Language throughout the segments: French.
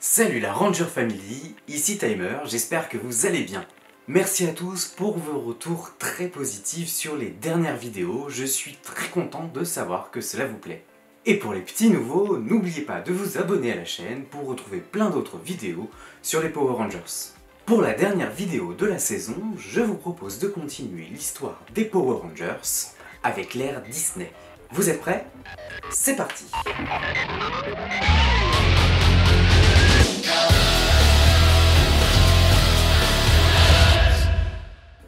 Salut la Ranger Family, ici Timer, j'espère que vous allez bien. Merci à tous pour vos retours très positifs sur les dernières vidéos, je suis très content de savoir que cela vous plaît. Et pour les petits nouveaux, n'oubliez pas de vous abonner à la chaîne pour retrouver plein d'autres vidéos sur les Power Rangers. Pour la dernière vidéo de la saison, je vous propose de continuer l'histoire des Power Rangers avec l'ère Disney. Vous êtes prêts? C'est parti!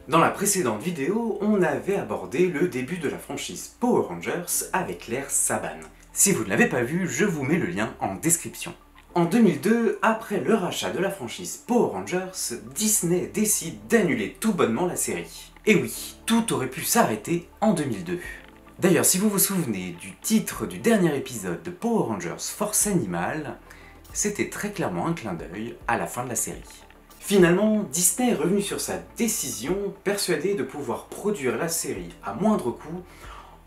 Dans la précédente vidéo, on avait abordé le début de la franchise Power Rangers avec l'ère Saban. Si vous ne l'avez pas vu, je vous mets le lien en description. En 2002, après le rachat de la franchise Power Rangers, Disney décide d'annuler tout bonnement la série. Et oui, tout aurait pu s'arrêter en 2002. D'ailleurs, si vous vous souvenez du titre du dernier épisode de Power Rangers Force Animale, c'était très clairement un clin d'œil à la fin de la série. Finalement, Disney est revenu sur sa décision, persuadé de pouvoir produire la série à moindre coût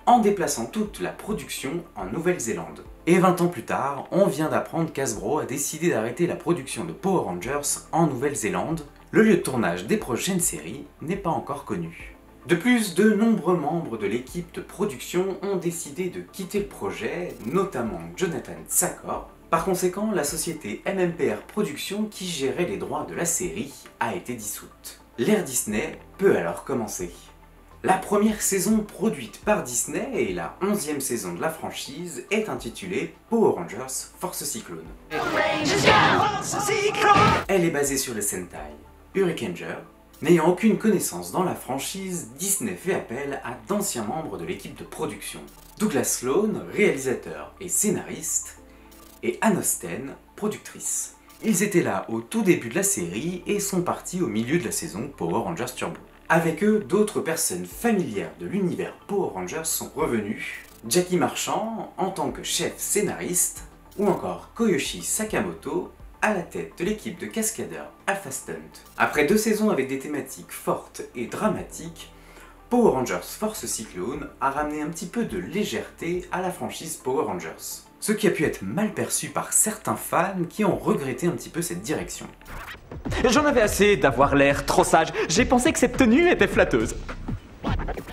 en déplaçant toute la production en Nouvelle-Zélande. Et 20 ans plus tard, on vient d'apprendre qu'Hasbro a décidé d'arrêter la production de Power Rangers en Nouvelle-Zélande. Le lieu de tournage des prochaines séries n'est pas encore connu. De plus, de nombreux membres de l'équipe de production ont décidé de quitter le projet, notamment Jonathan Tsakhor. Par conséquent, la société MMPR Productions qui gérait les droits de la série a été dissoute. L'ère Disney peut alors commencer. La première saison produite par Disney et la 11e saison de la franchise est intitulée Power Rangers Force Cyclone. Elle est basée sur le Sentai Hurricaneger. N'ayant aucune connaissance dans la franchise, Disney fait appel à d'anciens membres de l'équipe de production. Douglas Sloan, réalisateur et scénariste, et Ann Osten, productrice. Ils étaient là au tout début de la série et sont partis au milieu de la saison Power Rangers Turbo. Avec eux, d'autres personnes familières de l'univers Power Rangers sont revenues, Jackie Marchand en tant que chef scénariste, ou encore Koyoshi Sakamoto à la tête de l'équipe de cascadeurs Alpha Stunt. Après 2 saisons avec des thématiques fortes et dramatiques, Power Rangers Force Cyclone a ramené un petit peu de légèreté à la franchise Power Rangers. Ce qui a pu être mal perçu par certains fans qui ont regretté un petit peu cette direction. J'en avais assez d'avoir l'air trop sage, j'ai pensé que cette tenue était flatteuse.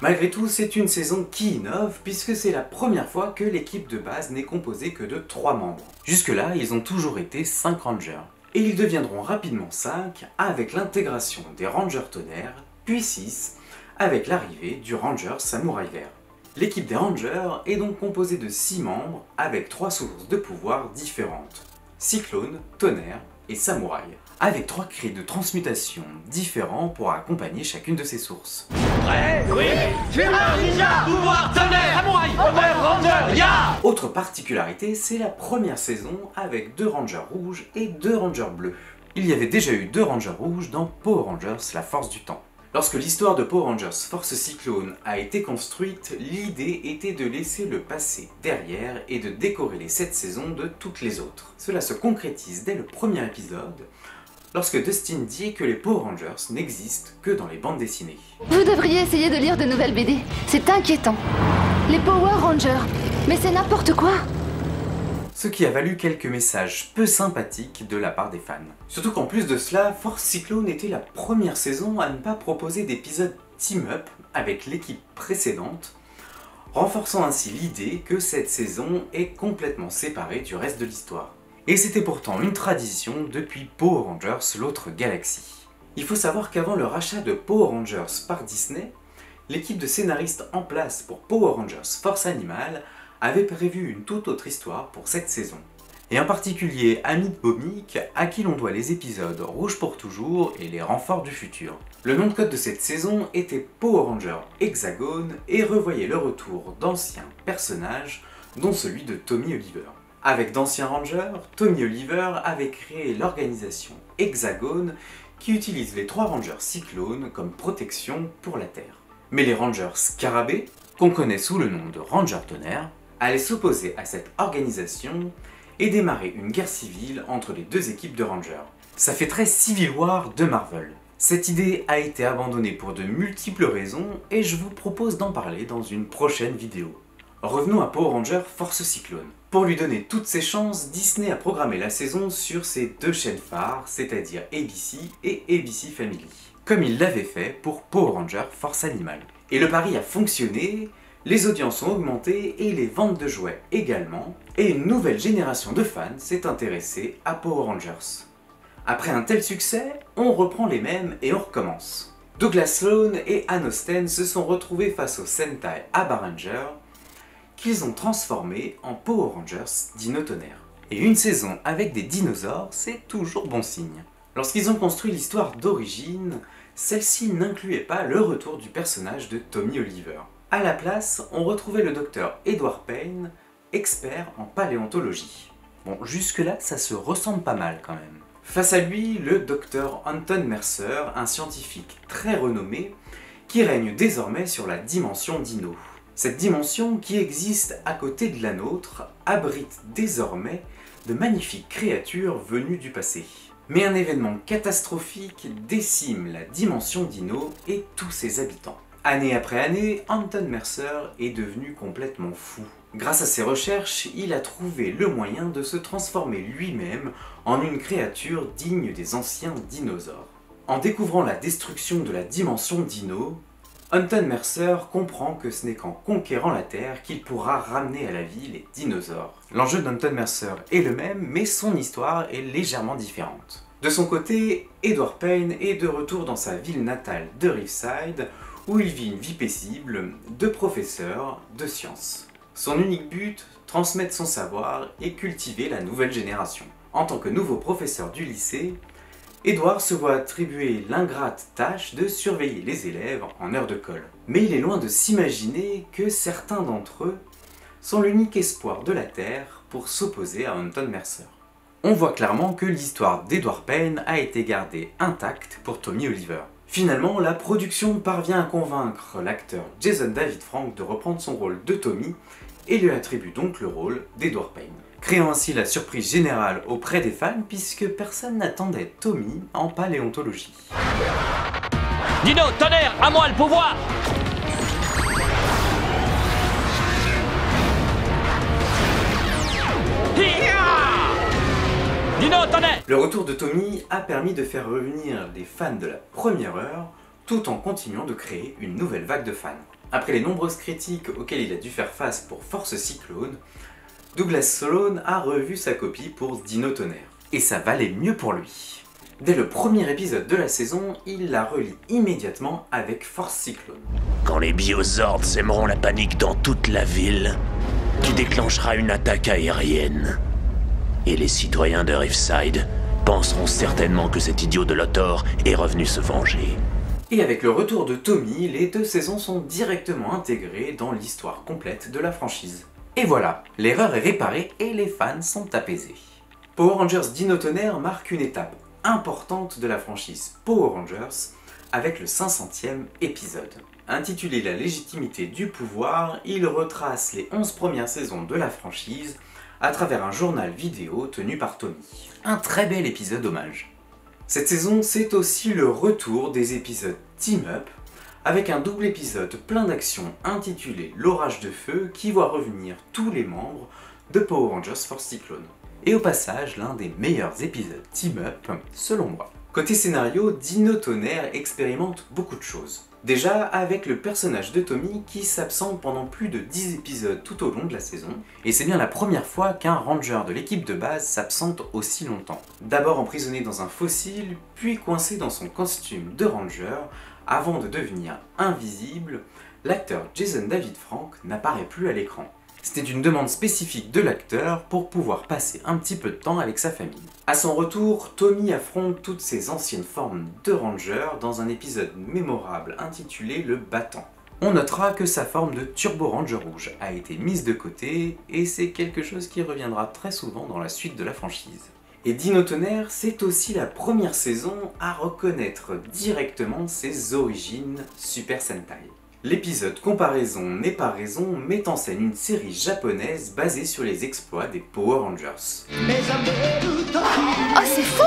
Malgré tout, c'est une saison qui innove puisque c'est la première fois que l'équipe de base n'est composée que de 3 membres. Jusque-là, ils ont toujours été 5 Rangers. Et ils deviendront rapidement 5 avec l'intégration des Rangers Tonnerre, puis 6 avec l'arrivée du Ranger Samouraï Vert. L'équipe des Rangers est donc composée de 6 membres avec 3 sources de pouvoir différentes. Cyclone, Tonnerre et Samouraï, avec 3 cris de transmutation différents pour accompagner chacune de ces sources. Prêt? Oui! Fureur ninja! Pouvoir tonnerre! Samouraï! Tonnerre Ranger! Ya! Autre particularité, c'est la première saison avec 2 Rangers rouges et 2 Rangers bleus. Il y avait déjà eu 2 Rangers rouges dans Power Rangers La Force du Temps. Lorsque l'histoire de Power Rangers Force Cyclone a été construite, l'idée était de laisser le passé derrière et de décorer les 7 saisons de toutes les autres. Cela se concrétise dès le premier épisode, lorsque Dustin dit que les Power Rangers n'existent que dans les bandes dessinées. Vous devriez essayer de lire de nouvelles BD, c'est inquiétant. Les Power Rangers, mais c'est n'importe quoi. Ce qui a valu quelques messages peu sympathiques de la part des fans. Surtout qu'en plus de cela, Force Cyclone était la première saison à ne pas proposer d'épisode team-up avec l'équipe précédente, renforçant ainsi l'idée que cette saison est complètement séparée du reste de l'histoire. Et c'était pourtant une tradition depuis Power Rangers l'autre galaxie. Il faut savoir qu'avant le rachat de Power Rangers par Disney, l'équipe de scénaristes en place pour Power Rangers Force Animale avait prévu une toute autre histoire pour cette saison. Et en particulier Amit Bhowmik, à qui l'on doit les épisodes Rouge pour toujours et les renforts du futur. Le nom de code de cette saison était Power Rangers Hexagone et revoyait le retour d'anciens personnages, dont celui de Tommy Oliver. Avec d'anciens Rangers, Tommy Oliver avait créé l'organisation Hexagone qui utilise les 3 Rangers Cyclones comme protection pour la Terre. Mais les Rangers Scarabée, qu'on connaît sous le nom de Ranger Tonnerre, allait s'opposer à cette organisation et démarrer une guerre civile entre les 2 équipes de Rangers. Ça fait très Civil War de Marvel. Cette idée a été abandonnée pour de multiples raisons et je vous propose d'en parler dans une prochaine vidéo. Revenons à Power Rangers Force Cyclone. Pour lui donner toutes ses chances, Disney a programmé la saison sur ses deux chaînes phares, c'est-à-dire ABC et ABC Family, comme il l'avait fait pour Power Rangers Force Animale. Et le pari a fonctionné, les audiences ont augmenté et les ventes de jouets également, et une nouvelle génération de fans s'est intéressée à Power Rangers. Après un tel succès, on reprend les mêmes et on recommence. Douglas Sloan et Ann Osten se sont retrouvés face au Sentai Aba Ranger, qu'ils ont transformé en Power Rangers Dino Tonnerre. Et une saison avec des dinosaures, c'est toujours bon signe. Lorsqu'ils ont construit l'histoire d'origine, celle-ci n'incluait pas le retour du personnage de Tommy Oliver. À la place, on retrouvait le docteur Edward Payne, expert en paléontologie. Bon, jusque-là, ça se ressemble pas mal quand même. Face à lui, le docteur Anton Mercer, un scientifique très renommé, qui règne désormais sur la dimension Dino. Cette dimension, qui existe à côté de la nôtre, abrite désormais de magnifiques créatures venues du passé. Mais un événement catastrophique décime la dimension Dino et tous ses habitants. Année après année, Anton Mercer est devenu complètement fou. Grâce à ses recherches, il a trouvé le moyen de se transformer lui-même en une créature digne des anciens dinosaures. En découvrant la destruction de la dimension Dino, Anton Mercer comprend que ce n'est qu'en conquérant la Terre qu'il pourra ramener à la vie les dinosaures. L'enjeu d'Anton Mercer est le même, mais son histoire est légèrement différente. De son côté, Edward Payne est de retour dans sa ville natale de Riverside, où il vit une vie paisible de professeur de sciences. Son unique but, transmettre son savoir et cultiver la nouvelle génération. En tant que nouveau professeur du lycée, Edward se voit attribuer l'ingrate tâche de surveiller les élèves en heure de colle. Mais il est loin de s'imaginer que certains d'entre eux sont l'unique espoir de la Terre pour s'opposer à Anton Mercer. On voit clairement que l'histoire d'Edward Payne a été gardée intacte pour Tommy Oliver. Finalement, la production parvient à convaincre l'acteur Jason David Frank de reprendre son rôle de Tommy et lui attribue donc le rôle d'Edward Payne, créant ainsi la surprise générale auprès des fans puisque personne n'attendait Tommy en paléontologie. Dino, tonnerre, à moi le pouvoir! Dino, tonnerre! Le retour de Tommy a permis de faire revenir les fans de la première heure tout en continuant de créer une nouvelle vague de fans. Après les nombreuses critiques auxquelles il a dû faire face pour Force Cyclone, Douglas Sloan a revu sa copie pour Dino Tonnerre. Et ça valait mieux pour lui. Dès le premier épisode de la saison, il la relie immédiatement avec Force Cyclone. Quand les Biozords sèmeront la panique dans toute la ville, tu déclencheras une attaque aérienne. Et les citoyens de Riverside penseront certainement que cet idiot de Lothor est revenu se venger. Et avec le retour de Tommy, les deux saisons sont directement intégrées dans l'histoire complète de la franchise. Et voilà, l'erreur est réparée et les fans sont apaisés. Power Rangers Dino Tonnerre marque une étape importante de la franchise Power Rangers avec le 500e épisode. Intitulé La légitimité du pouvoir, il retrace les 11 premières saisons de la franchise à travers un journal vidéo tenu par Tommy. Un très bel épisode hommage. Cette saison, c'est aussi le retour des épisodes Team Up, avec un double épisode plein d'action intitulé L'orage de feu qui voit revenir tous les membres de Power Rangers Force Cyclone. Et au passage, l'un des meilleurs épisodes Team Up, selon moi. Côté scénario, Dino Tonnerre expérimente beaucoup de choses. Déjà avec le personnage de Tommy qui s'absente pendant plus de 10 épisodes tout au long de la saison, et c'est bien la première fois qu'un ranger de l'équipe de base s'absente aussi longtemps. D'abord emprisonné dans un fossile, puis coincé dans son costume de ranger, avant de devenir invisible, l'acteur Jason David Frank n'apparaît plus à l'écran. C'était une demande spécifique de l'acteur pour pouvoir passer un petit peu de temps avec sa famille. A son retour, Tommy affronte toutes ses anciennes formes de ranger dans un épisode mémorable intitulé Le Battant. On notera que sa forme de Turbo Ranger rouge a été mise de côté et c'est quelque chose qui reviendra très souvent dans la suite de la franchise. Et Dino Tonnerre, c'est aussi la première saison à reconnaître directement ses origines Super Sentai. L'épisode Comparaison n'est pas raison met en scène une série japonaise basée sur les exploits des Power Rangers. Oh, c'est fou!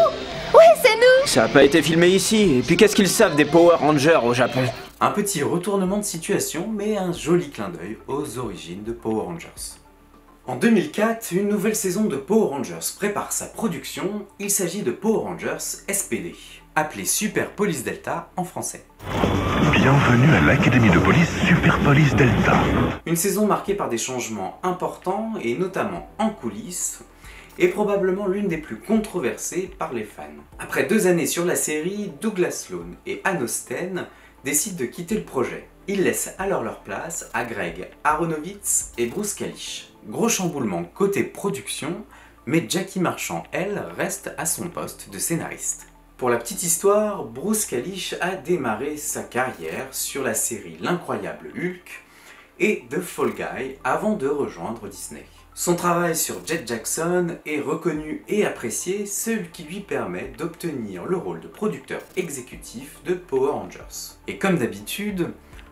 Oui, c'est nous! Ça a pas été filmé ici, et puis qu'est-ce qu'ils savent des Power Rangers au Japon? Un petit retournement de situation, mais un joli clin d'œil aux origines de Power Rangers. En 2004, une nouvelle saison de Power Rangers prépare sa production. Il s'agit de Power Rangers SPD, appelé Super Police Delta en français. Bienvenue à l'Académie de police Super Police Delta. Une saison marquée par des changements importants et notamment en coulisses, et probablement l'une des plus controversées par les fans. Après 2 années sur la série, Douglas Sloan et Ann Austen décident de quitter le projet. Ils laissent alors leur place à Greg Aronowitz et Bruce Kalish. Gros chamboulement côté production, mais Jackie Marchand, elle, reste à son poste de scénariste. Pour la petite histoire, Bruce Kalish a démarré sa carrière sur la série L'Incroyable Hulk et The Fall Guy avant de rejoindre Disney. Son travail sur Jet Jackson est reconnu et apprécié, ce qui lui permet d'obtenir le rôle de producteur exécutif de Power Rangers. Et comme d'habitude,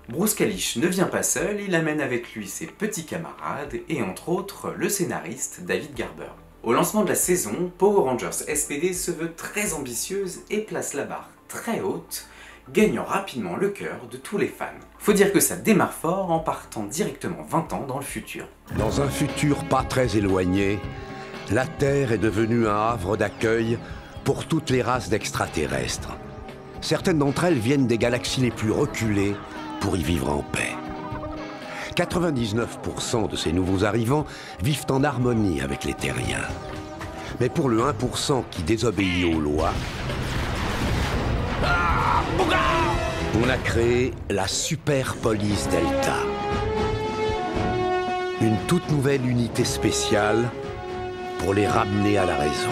Bruce Kalish ne vient pas seul, il amène avec lui ses petits camarades et entre autres le scénariste David Garber. Au lancement de la saison, Power Rangers SPD se veut très ambitieuse et place la barre très haute, gagnant rapidement le cœur de tous les fans. Faut dire que ça démarre fort en partant directement 20 ans dans le futur. Dans un futur pas très éloigné, la Terre est devenue un havre d'accueil pour toutes les races d'extraterrestres. Certaines d'entre elles viennent des galaxies les plus reculées pour y vivre en paix. 99% de ces nouveaux arrivants vivent en harmonie avec les terriens. Mais pour le 1% qui désobéit aux lois, on a créé la Super Police Delta. Une toute nouvelle unité spéciale pour les ramener à la raison.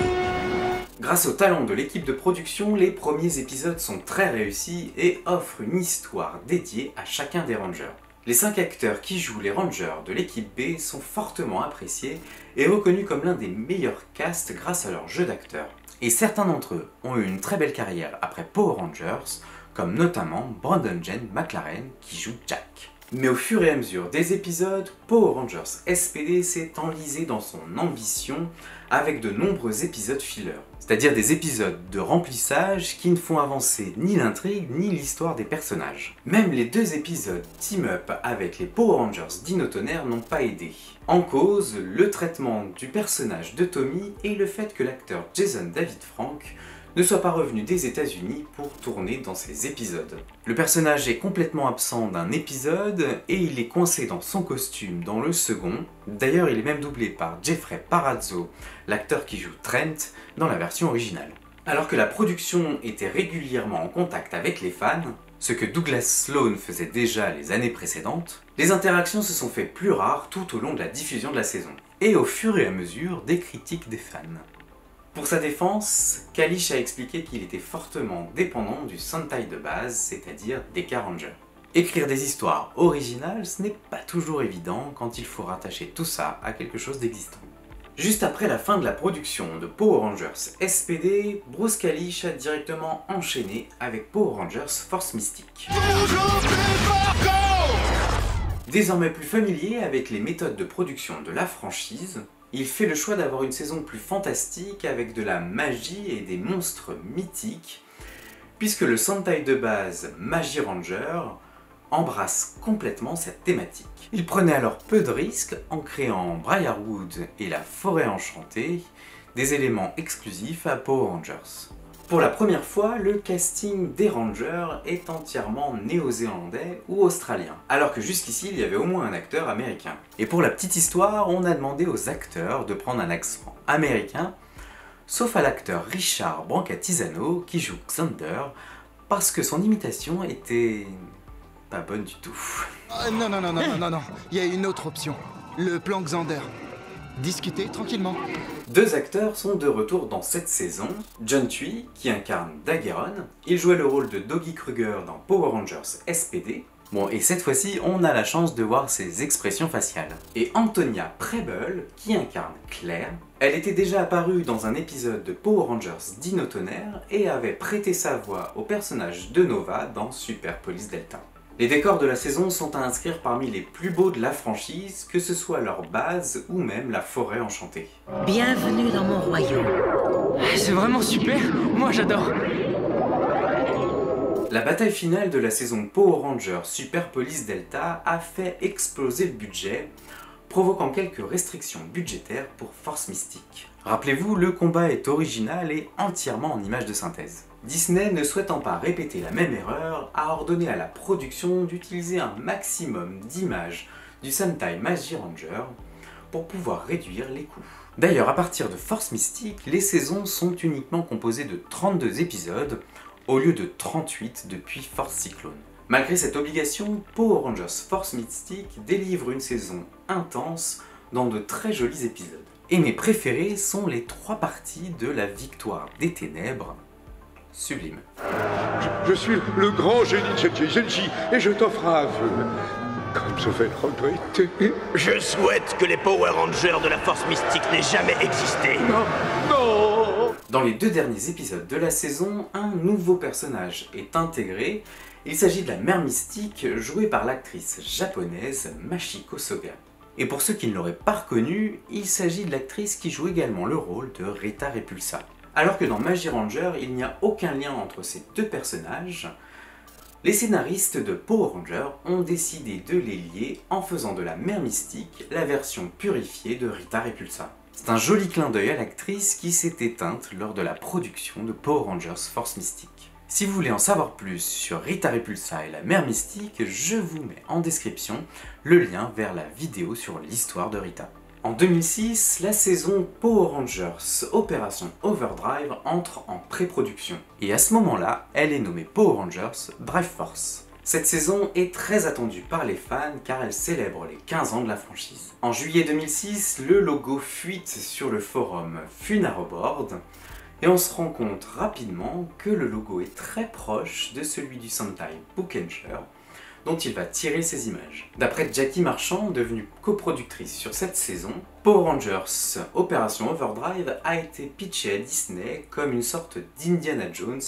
Grâce au talent de l'équipe de production, les premiers épisodes sont très réussis et offrent une histoire dédiée à chacun des Rangers. Les 5 acteurs qui jouent les Rangers de l'équipe B sont fortement appréciés et reconnus comme l'un des meilleurs casts grâce à leur jeu d'acteurs. Et certains d'entre eux ont eu une très belle carrière après Power Rangers, comme notamment Brandon Jen McLaren qui joue Jack. Mais au fur et à mesure des épisodes, Power Rangers SPD s'est enlisé dans son ambition avec de nombreux épisodes filler, c'est-à-dire des épisodes de remplissage qui ne font avancer ni l'intrigue ni l'histoire des personnages. Même les 2 épisodes team-up avec les Power Rangers Dino Tonnerre n'ont pas aidé. En cause, le traitement du personnage de Tommy et le fait que l'acteur Jason David Frank ne soit pas revenu des États-Unis pour tourner dans ces épisodes. Le personnage est complètement absent d'un épisode et il est coincé dans son costume dans le second. D'ailleurs, il est même doublé par Jeffrey Parazzo, l'acteur qui joue Trent dans la version originale. Alors que la production était régulièrement en contact avec les fans, ce que Douglas Sloan faisait déjà les années précédentes, les interactions se sont fait plus rares tout au long de la diffusion de la saison, et au fur et à mesure des critiques des fans. Pour sa défense, Kalish a expliqué qu'il était fortement dépendant du Sentai de base, c'est-à-dire des K-Rangers. Écrire des histoires originales, ce n'est pas toujours évident quand il faut rattacher tout ça à quelque chose d'existant. Juste après la fin de la production de Power Rangers SPD, Bruce Kalish a directement enchaîné avec Power Rangers Force Mystique. Désormais plus familier avec les méthodes de production de la franchise, il fait le choix d'avoir une saison plus fantastique avec de la magie et des monstres mythiques, puisque le Sentai de base Magi Ranger embrasse complètement cette thématique. Il prenait alors peu de risques en créant Briarwood et la Forêt Enchantée, des éléments exclusifs à Power Rangers. Pour la première fois, le casting des Rangers est entièrement néo-zélandais ou australien, alors que jusqu'ici il y avait au moins un acteur américain. Et pour la petite histoire, on a demandé aux acteurs de prendre un accent américain, sauf à l'acteur Richard Brancatizano qui joue Xander, parce que son imitation était pas bonne du tout. Non, il y a une autre option, le plan Xander. Discuter tranquillement. 2 acteurs sont de retour dans cette saison. John Tui, qui incarne Daguerron, il jouait le rôle de Doggy Kruger dans Power Rangers SPD. Bon, et cette fois-ci, on a la chance de voir ses expressions faciales. Et Antonia Preble, qui incarne Claire, elle était déjà apparue dans un épisode de Power Rangers Dino Tonnerre et avait prêté sa voix au personnage de Nova dans Super Police Delta. Les décors de la saison sont à inscrire parmi les plus beaux de la franchise, que ce soit leur base ou même la Forêt Enchantée. Bienvenue dans mon royaume. C'est vraiment super, moi j'adore. La bataille finale de la saison Power Rangers Super Police Delta a fait exploser le budget, provoquant quelques restrictions budgétaires pour Force Mystique. Rappelez-vous, le combat est original et entièrement en images de synthèse. Disney, ne souhaitant pas répéter la même erreur, a ordonné à la production d'utiliser un maximum d'images du Sentai Magi Ranger pour pouvoir réduire les coûts. D'ailleurs, à partir de Force Mystique, les saisons sont uniquement composées de 32 épisodes au lieu de 38 depuis Force Cyclone. Malgré cette obligation, Power Rangers Force Mystique délivre une saison intense dans de très jolis épisodes. Et mes préférés sont les 3 parties de la Victoire des Ténèbres. Sublime. Je suis le grand génie de Genji et je t'offre un aveu. Comme je vais le regretter. Je souhaite que les Power Rangers de la Force Mystique n'aient jamais existé. Non, non. Dans les 2 derniers épisodes de la saison, un nouveau personnage est intégré. Il s'agit de la Mère Mystique, jouée par l'actrice japonaise Machiko Soga. Et pour ceux qui ne l'auraient pas reconnue, il s'agit de l'actrice qui joue également le rôle de Rita Repulsa. Alors que dans Magi Ranger, il n'y a aucun lien entre ces 2 personnages, les scénaristes de Power Rangers ont décidé de les lier en faisant de la Mère Mystique la version purifiée de Rita Repulsa. C'est un joli clin d'œil à l'actrice qui s'est éteinte lors de la production de Power Rangers Force Mystique. Si vous voulez en savoir plus sur Rita Repulsa et la Mère Mystique, je vous mets en description le lien vers la vidéo sur l'histoire de Rita. En 2006, la saison Power Rangers Opération Overdrive entre en pré-production. Et à ce moment-là, elle est nommée Power Rangers Drive Force. Cette saison est très attendue par les fans car elle célèbre les 15 ans de la franchise. En juillet 2006, le logo fuite sur le forum Funaroboard et on se rend compte rapidement que le logo est très proche de celui du Sentai Bookenger, dont il va tirer ses images. D'après Jackie Marchand, devenue coproductrice sur cette saison, Power Rangers Opération Overdrive a été pitché à Disney comme une sorte d'Indiana Jones,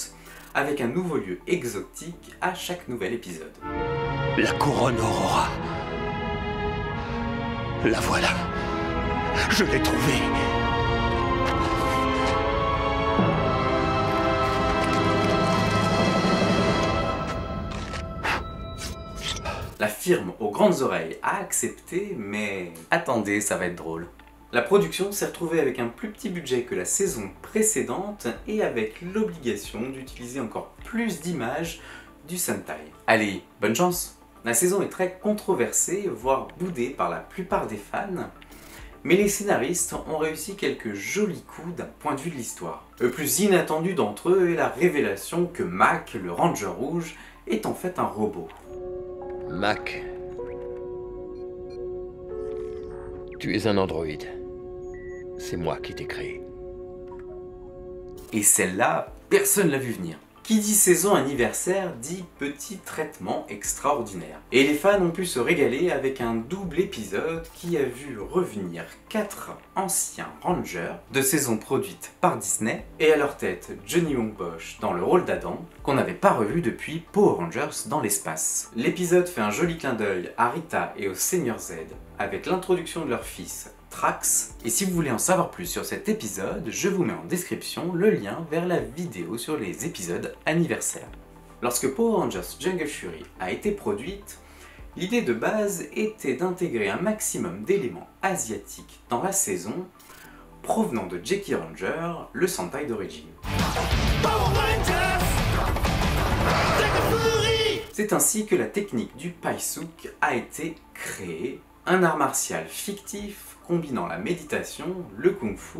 avec un nouveau lieu exotique à chaque nouvel épisode. La couronne Aurora. La voilà. Je l'ai trouvée. La firme aux grandes oreilles a accepté, mais attendez, ça va être drôle. La production s'est retrouvée avec un plus petit budget que la saison précédente et avec l'obligation d'utiliser encore plus d'images du Sentai. Allez, bonne chance! La saison est très controversée, voire boudée par la plupart des fans, mais les scénaristes ont réussi quelques jolis coups d'un point de vue de l'histoire. Le plus inattendu d'entre eux est la révélation que Mac, le Ranger Rouge, est en fait un robot. Mac, tu es un androïde. C'est moi qui t'ai créé. Et celle-là, personne l'a vu venir. Qui dit saison anniversaire dit petit traitement extraordinaire. Et les fans ont pu se régaler avec un double épisode qui a vu revenir 4 anciens Rangers de saisons produites par Disney, et à leur tête Johnny Wong Bosch dans le rôle d'Adam, qu'on n'avait pas revu depuis Power Rangers dans l'espace. L'épisode fait un joli clin d'œil à Rita et au Seigneur Z, avec l'introduction de leur fils Trax, et si vous voulez en savoir plus sur cet épisode, je vous mets en description le lien vers la vidéo sur les épisodes anniversaires. Lorsque Power Rangers Jungle Fury a été produite, l'idée de base était d'intégrer un maximum d'éléments asiatiques dans la saison, provenant de Jackie Ranger, le Sentai d'origine. C'est ainsi que la technique du Paisuk a été créée, un art martial fictif combinant la méditation, le kung-fu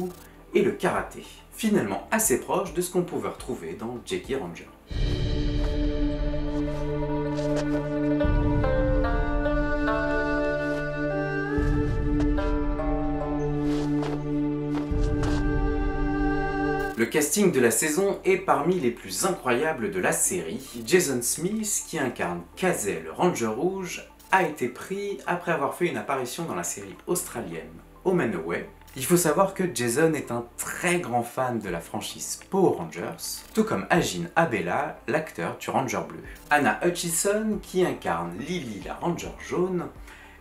et le karaté, finalement assez proche de ce qu'on pouvait retrouver dans Jackie Ranger. Le casting de la saison est parmi les plus incroyables de la série. Jason Smith, qui incarne Kazay le Ranger Rouge, a été pris après avoir fait une apparition dans la série australienne Home and Away. Il faut savoir que Jason est un très grand fan de la franchise Power Rangers, tout comme Ajin Abela, l'acteur du Ranger Bleu. Anna Hutchison, qui incarne Lily la Ranger Jaune,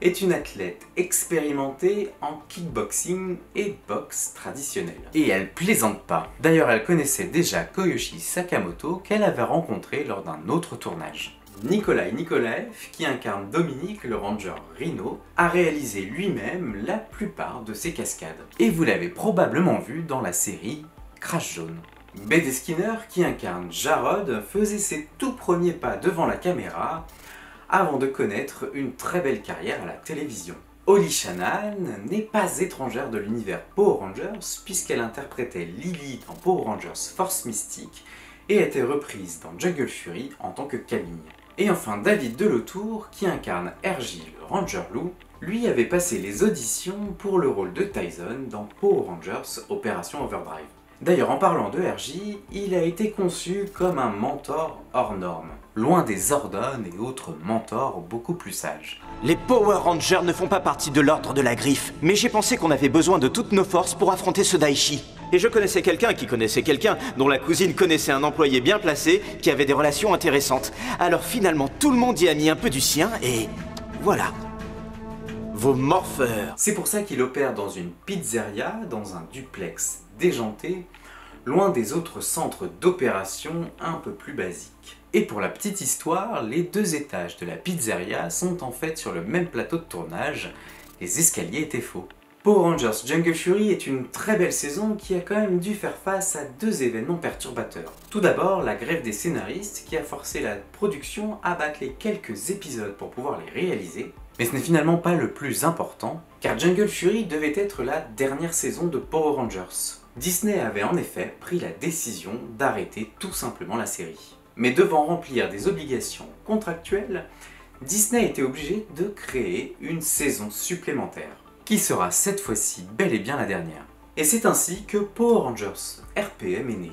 est une athlète expérimentée en kickboxing et boxe traditionnelle. Et elle plaisante pas. D'ailleurs, elle connaissait déjà Koyoshi Sakamoto qu'elle avait rencontré lors d'un autre tournage. Nikolai Nikolaev, qui incarne Dominique, le ranger Rhino, a réalisé lui-même la plupart de ces cascades. Et vous l'avez probablement vu dans la série Crash Zone. B.D. Skinner, qui incarne Jarod, faisait ses tout premiers pas devant la caméra avant de connaître une très belle carrière à la télévision. Holly Shannon n'est pas étrangère de l'univers Power Rangers puisqu'elle interprétait Lily dans Power Rangers Force Mystique et a été reprise dans Jungle Fury en tant que Camille. Et enfin David Delautour, qui incarne RJ le Ranger Loup, lui avait passé les auditions pour le rôle de Tyson dans Power Rangers Opération Overdrive. D'ailleurs, en parlant de RJ, il a été conçu comme un mentor hors norme, loin des Zordon et autres mentors beaucoup plus sages. Les Power Rangers ne font pas partie de l'ordre de la Griffe, mais j'ai pensé qu'on avait besoin de toutes nos forces pour affronter ce Daichi. Et je connaissais quelqu'un qui connaissait quelqu'un, dont la cousine connaissait un employé bien placé, qui avait des relations intéressantes. Alors finalement, tout le monde y a mis un peu du sien, et voilà. Vos morpheurs. C'est pour ça qu'il opère dans une pizzeria, dans un duplex déjanté, loin des autres centres d'opération un peu plus basiques. Et pour la petite histoire, les 2 étages de la pizzeria sont en fait sur le même plateau de tournage, les escaliers étaient faux. Power Rangers Jungle Fury est une très belle saison qui a quand même dû faire face à 2 événements perturbateurs. Tout d'abord, la grève des scénaristes qui a forcé la production à bâcler quelques épisodes pour pouvoir les réaliser. Mais ce n'est finalement pas le plus important, car Jungle Fury devait être la dernière saison de Power Rangers. Disney avait en effet pris la décision d'arrêter tout simplement la série. Mais devant remplir des obligations contractuelles, Disney était obligé de créer une saison supplémentaire, qui sera cette fois-ci bel et bien la dernière. Et c'est ainsi que Power Rangers RPM est né.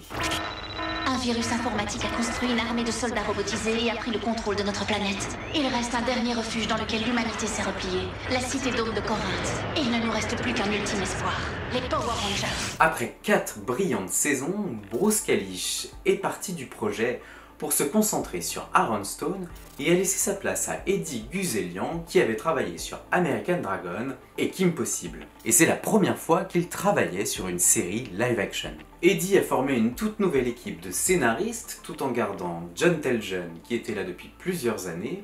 Un virus informatique a construit une armée de soldats robotisés et a pris le contrôle de notre planète. Il reste un dernier refuge dans lequel l'humanité s'est repliée, la cité Dôme de Corinthe. Et il ne nous reste plus qu'un ultime espoir, les Power Rangers. Après 4 brillantes saisons, Bruce Kalish est parti du projet pour se concentrer sur Aaron Stone et a laissé sa place à Eddie Guzelian qui avait travaillé sur American Dragon et Kim Possible. Et c'est la première fois qu'il travaillait sur une série live-action. Eddie a formé une toute nouvelle équipe de scénaristes tout en gardant John Telgen qui était là depuis plusieurs années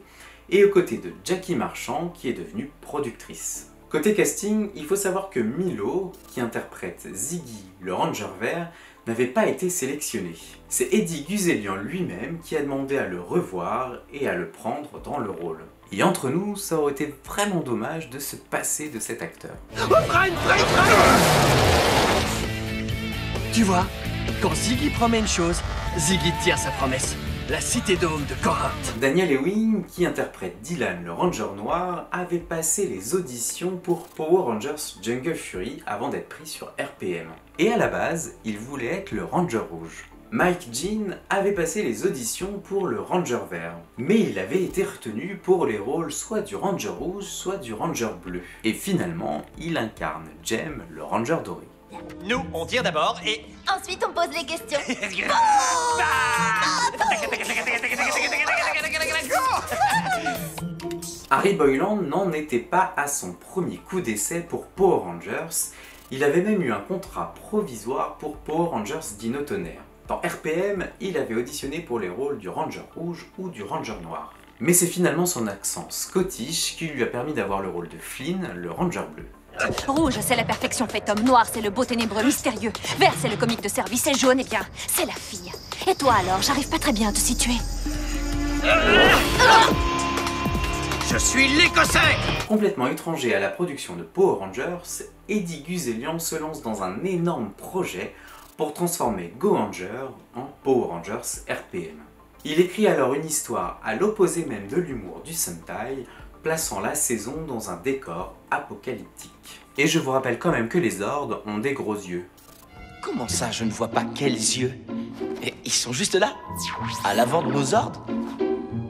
et aux côtés de Jackie Marchand qui est devenue productrice. Côté casting, il faut savoir que Milo, qui interprète Ziggy le Ranger Vert, n'avait pas été sélectionné. C'est Eddie Guzelian lui-même qui a demandé à le revoir et à le prendre dans le rôle. Et entre nous, ça aurait été vraiment dommage de se passer de cet acteur. Tu vois, quand Ziggy promet une chose, Ziggy tient sa promesse. La cité Dôme de Corinthe. Daniel Ewing, qui interprète Dylan le Ranger Noir, avait passé les auditions pour Power Rangers Jungle Fury avant d'être pris sur RPM. Et à la base, il voulait être le Ranger Rouge. Mike Jean avait passé les auditions pour le Ranger Vert, mais il avait été retenu pour les rôles soit du Ranger Rouge, soit du Ranger Bleu. Et finalement, il incarne Jem, le Ranger Doré. Nous, on tire d'abord et... Ensuite, on pose les questions. Harry Boylan n'en était pas à son premier coup d'essai pour Power Rangers, il avait même eu un contrat provisoire pour Power Rangers Dino Tonnerre. Dans RPM, il avait auditionné pour les rôles du Ranger Rouge ou du Ranger Noir. Mais c'est finalement son accent scottish qui lui a permis d'avoir le rôle de Flynn, le Ranger Bleu. Rouge, c'est la perfection faite homme. Noir, c'est le beau ténébreux mystérieux. Vert, c'est le comique de service. Et jaune, eh bien, c'est la fille. Et toi alors, j'arrive pas très bien à te situer. Je suis l'Écossais! Complètement étranger à la production de Power Rangers, Eddie Guzelian se lance dans un énorme projet pour transformer Go-Ranger en Power Rangers RPM. Il écrit alors une histoire à l'opposé même de l'humour du Sentai, plaçant la saison dans un décor apocalyptique. Et je vous rappelle quand même que les Zords ont des gros yeux. Comment ça, je ne vois pas quels yeux? Et ils sont juste là, à l'avant de nos Zords?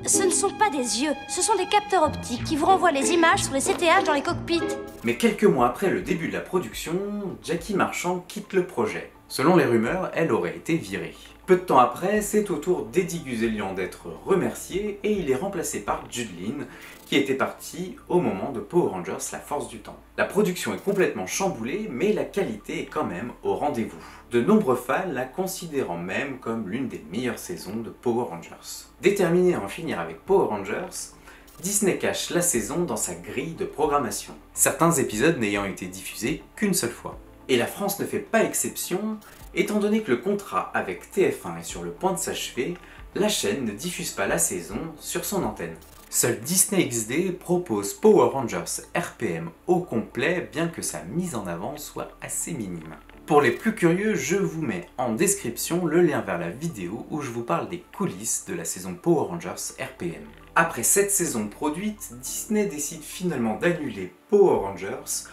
Ce ne sont pas des yeux, ce sont des capteurs optiques qui vous renvoient les images sur les CTH dans les cockpits. Mais quelques mois après le début de la production, Jackie Marchand quitte le projet. Selon les rumeurs, elle aurait été virée. Peu de temps après, c'est au tour d'Eddie Guzelian d'être remercié et il est remplacé par Jude Lynn, qui était parti au moment de Power Rangers La Force du Temps. La production est complètement chamboulée, mais la qualité est quand même au rendez-vous. De nombreux fans la considérant même comme l'une des meilleures saisons de Power Rangers. Déterminé à en finir avec Power Rangers, Disney cache la saison dans sa grille de programmation, certains épisodes n'ayant été diffusés qu'une seule fois. Et la France ne fait pas exception, étant donné que le contrat avec TF1 est sur le point de s'achever, la chaîne ne diffuse pas la saison sur son antenne. Seul Disney XD propose Power Rangers RPM au complet, bien que sa mise en avant soit assez minime. Pour les plus curieux, je vous mets en description le lien vers la vidéo où je vous parle des coulisses de la saison Power Rangers RPM. Après 7 saisons produites, Disney décide finalement d'annuler Power Rangers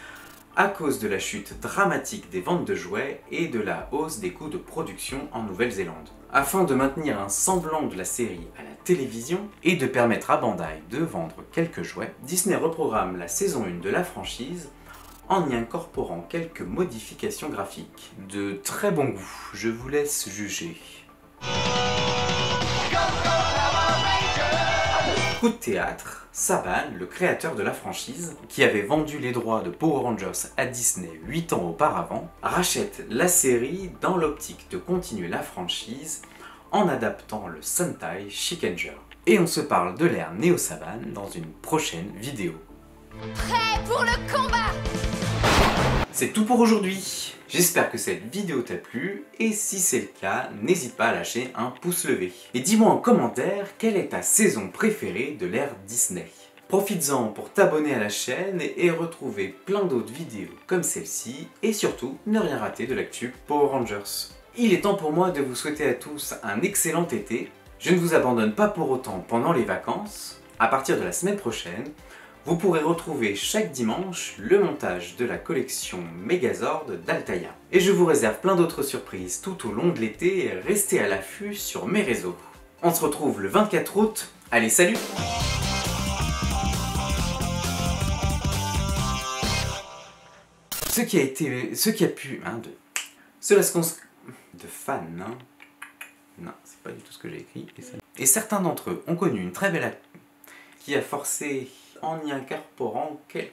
à cause de la chute dramatique des ventes de jouets et de la hausse des coûts de production en Nouvelle-Zélande. Afin de maintenir un semblant de la série à la télévision et de permettre à Bandai de vendre quelques jouets, Disney reprogramme la saison 1 de la franchise en y incorporant quelques modifications graphiques. De très bon goût, je vous laisse juger. Coup de théâtre, Saban, le créateur de la franchise, qui avait vendu les droits de Power Rangers à Disney 8 ans auparavant, rachète la série dans l'optique de continuer la franchise en adaptant le Sentai Shikenger. Et on se parle de l'ère Neo Saban dans une prochaine vidéo. Prêt pour le combat! C'est tout pour aujourd'hui. J'espère que cette vidéo t'a plu et si c'est le cas, n'hésite pas à lâcher un pouce levé. Et dis-moi en commentaire quelle est ta saison préférée de l'ère Disney. Profites-en pour t'abonner à la chaîne et retrouver plein d'autres vidéos comme celle-ci et surtout ne rien rater de l'actu Power Rangers. Il est temps pour moi de vous souhaiter à tous un excellent été. Je ne vous abandonne pas pour autant pendant les vacances. À partir de la semaine prochaine, vous pourrez retrouver chaque dimanche le montage de la collection Megazord d'Altaïa. Et je vous réserve plein d'autres surprises tout au long de l'été, restez à l'affût sur mes réseaux. On se retrouve le 24 août, allez salut! De fans, hein. Non, c'est pas du tout ce que j'ai écrit. Et certains d'entre eux ont connu une très belle qui a forcé en y incorporant quelques